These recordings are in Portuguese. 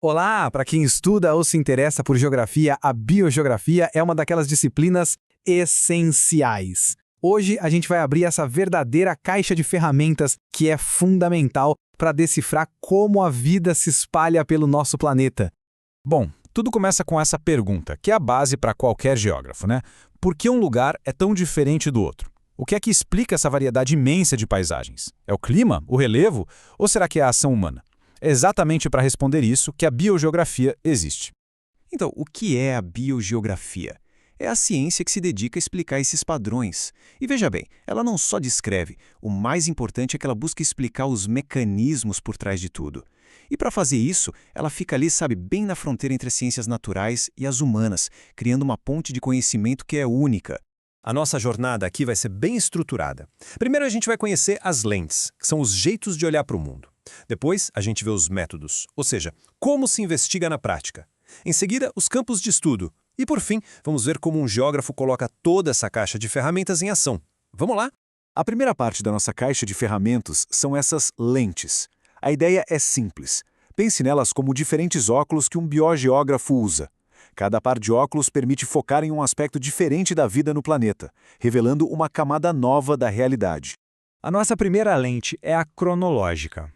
Olá, para quem estuda ou se interessa por geografia, a biogeografia é uma daquelas disciplinas essenciais. Hoje a gente vai abrir essa verdadeira caixa de ferramentas que é fundamental para decifrar como a vida se espalha pelo nosso planeta. Bom, tudo começa com essa pergunta, que é a base para qualquer geógrafo, né? Por que um lugar é tão diferente do outro? O que é que explica essa variedade imensa de paisagens? É o clima, o relevo, ou será que é a ação humana? É exatamente para responder isso que a biogeografia existe. Então, o que é a biogeografia? É a ciência que se dedica a explicar esses padrões. E veja bem, ela não só descreve, o mais importante é que ela busca explicar os mecanismos por trás de tudo. E para fazer isso, ela fica ali, sabe, bem na fronteira entre as ciências naturais e as humanas, criando uma ponte de conhecimento que é única. A nossa jornada aqui vai ser bem estruturada. Primeiro a gente vai conhecer as lentes, que são os jeitos de olhar para o mundo. Depois a gente vê os métodos, ou seja, como se investiga na prática. Em seguida, os campos de estudo. E por fim, vamos ver como um geógrafo coloca toda essa caixa de ferramentas em ação. Vamos lá? A primeira parte da nossa caixa de ferramentas são essas lentes. A ideia é simples. Pense nelas como diferentes óculos que um biogeógrafo usa. Cada par de óculos permite focar em um aspecto diferente da vida no planeta, revelando uma camada nova da realidade. A nossa primeira lente é a cronológica.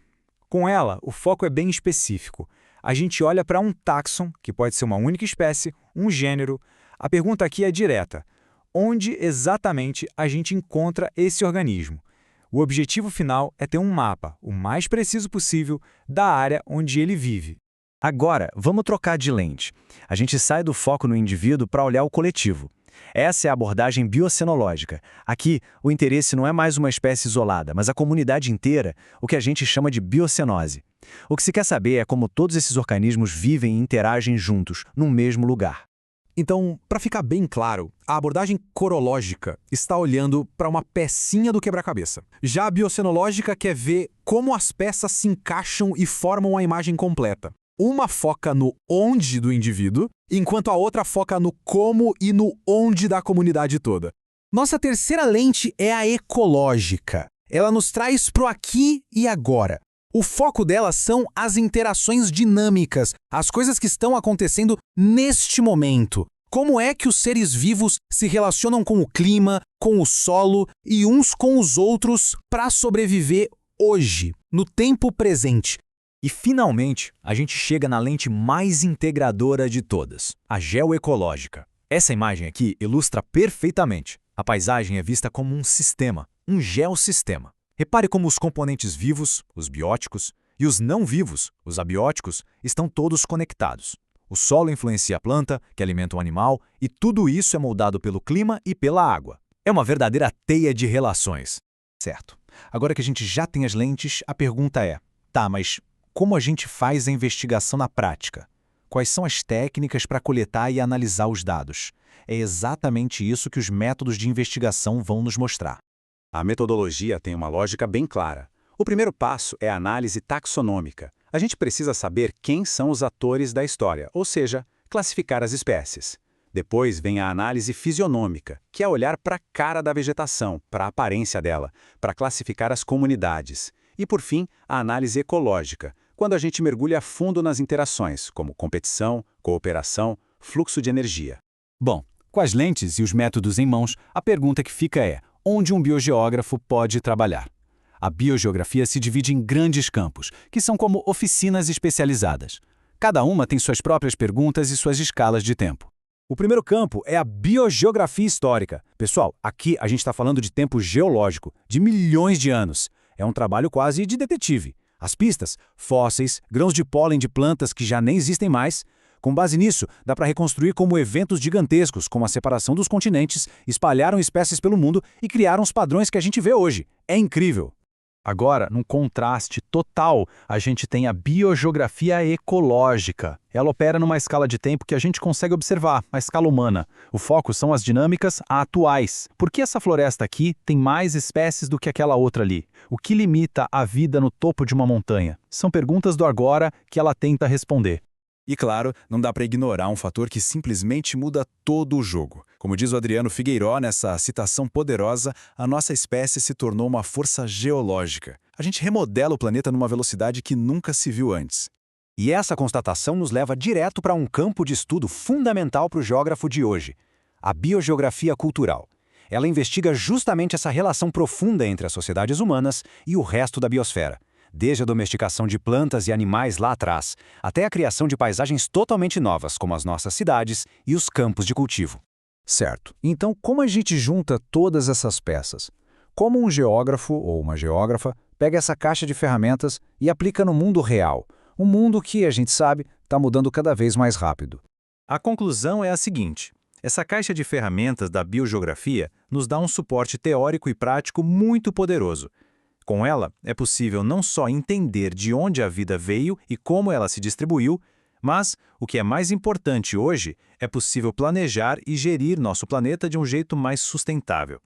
Com ela, o foco é bem específico. A gente olha para um táxon, que pode ser uma única espécie, um gênero. A pergunta aqui é direta. Onde exatamente a gente encontra esse organismo? O objetivo final é ter um mapa, o mais preciso possível, da área onde ele vive. Agora, vamos trocar de lente. A gente sai do foco no indivíduo para olhar o coletivo. Essa é a abordagem biocenológica. Aqui, o interesse não é mais uma espécie isolada, mas a comunidade inteira, o que a gente chama de biocenose. O que se quer saber é como todos esses organismos vivem e interagem juntos, no mesmo lugar. Então, para ficar bem claro, a abordagem corológica está olhando para uma pecinha do quebra-cabeça. Já a biocenológica quer ver como as peças se encaixam e formam a imagem completa. Uma foca no onde do indivíduo, enquanto a outra foca no como e no onde da comunidade toda. Nossa terceira lente é a ecológica. Ela nos traz pro aqui e agora. O foco dela são as interações dinâmicas, as coisas que estão acontecendo neste momento. Como é que os seres vivos se relacionam com o clima, com o solo e uns com os outros para sobreviver hoje, no tempo presente? E, finalmente, a gente chega na lente mais integradora de todas, a geoecológica. Essa imagem aqui ilustra perfeitamente. A paisagem é vista como um sistema, um geossistema. Repare como os componentes vivos, os bióticos, e os não vivos, os abióticos, estão todos conectados. O solo influencia a planta, que alimenta o animal, e tudo isso é moldado pelo clima e pela água. É uma verdadeira teia de relações. Certo. Agora que a gente já tem as lentes, a pergunta é: tá, mas como a gente faz a investigação na prática? Quais são as técnicas para coletar e analisar os dados? É exatamente isso que os métodos de investigação vão nos mostrar. A metodologia tem uma lógica bem clara. O primeiro passo é a análise taxonômica. A gente precisa saber quem são os atores da história, ou seja, classificar as espécies. Depois vem a análise fisionômica, que é olhar para a cara da vegetação, para a aparência dela, para classificar as comunidades. E, por fim, a análise ecológica, quando a gente mergulha a fundo nas interações, como competição, cooperação, fluxo de energia. Bom, com as lentes e os métodos em mãos, a pergunta que fica é: onde um biogeógrafo pode trabalhar? A biogeografia se divide em grandes campos, que são como oficinas especializadas. Cada uma tem suas próprias perguntas e suas escalas de tempo. O primeiro campo é a biogeografia histórica. Pessoal, aqui a gente está falando de tempo geológico, de milhões de anos. É um trabalho quase de detetive. As pistas, fósseis, grãos de pólen de plantas que já nem existem mais. Com base nisso, dá para reconstruir como eventos gigantescos, como a separação dos continentes, espalharam espécies pelo mundo e criaram os padrões que a gente vê hoje. É incrível! Agora, num contraste total, a gente tem a biogeografia ecológica. Ela opera numa escala de tempo que a gente consegue observar, a escala humana. O foco são as dinâmicas atuais. Por que essa floresta aqui tem mais espécies do que aquela outra ali? O que limita a vida no topo de uma montanha? São perguntas do agora que ela tenta responder. E claro, não dá para ignorar um fator que simplesmente muda todo o jogo. Como diz o Adriano Figueiró nessa citação poderosa, a nossa espécie se tornou uma força geológica. A gente remodela o planeta numa velocidade que nunca se viu antes. E essa constatação nos leva direto para um campo de estudo fundamental para o geógrafo de hoje, a biogeografia cultural. Ela investiga justamente essa relação profunda entre as sociedades humanas e o resto da biosfera, desde a domesticação de plantas e animais lá atrás, até a criação de paisagens totalmente novas, como as nossas cidades e os campos de cultivo. Certo. Então, como a gente junta todas essas peças? Como um geógrafo ou uma geógrafa pega essa caixa de ferramentas e aplica no mundo real? Um mundo que, a gente sabe, está mudando cada vez mais rápido. A conclusão é a seguinte: essa caixa de ferramentas da biogeografia nos dá um suporte teórico e prático muito poderoso. Com ela, é possível não só entender de onde a vida veio e como ela se distribuiu, mas, o que é mais importante hoje, é possível planejar e gerir nosso planeta de um jeito mais sustentável.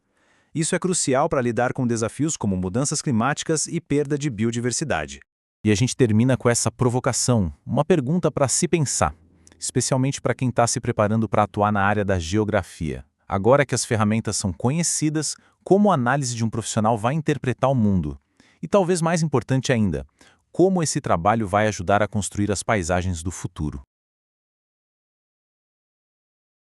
Isso é crucial para lidar com desafios como mudanças climáticas e perda de biodiversidade. E a gente termina com essa provocação, uma pergunta para se pensar, especialmente para quem está se preparando para atuar na área da geografia. Agora que as ferramentas são conhecidas, como a análise de um profissional vai interpretar o mundo? E talvez mais importante ainda, como esse trabalho vai ajudar a construir as paisagens do futuro?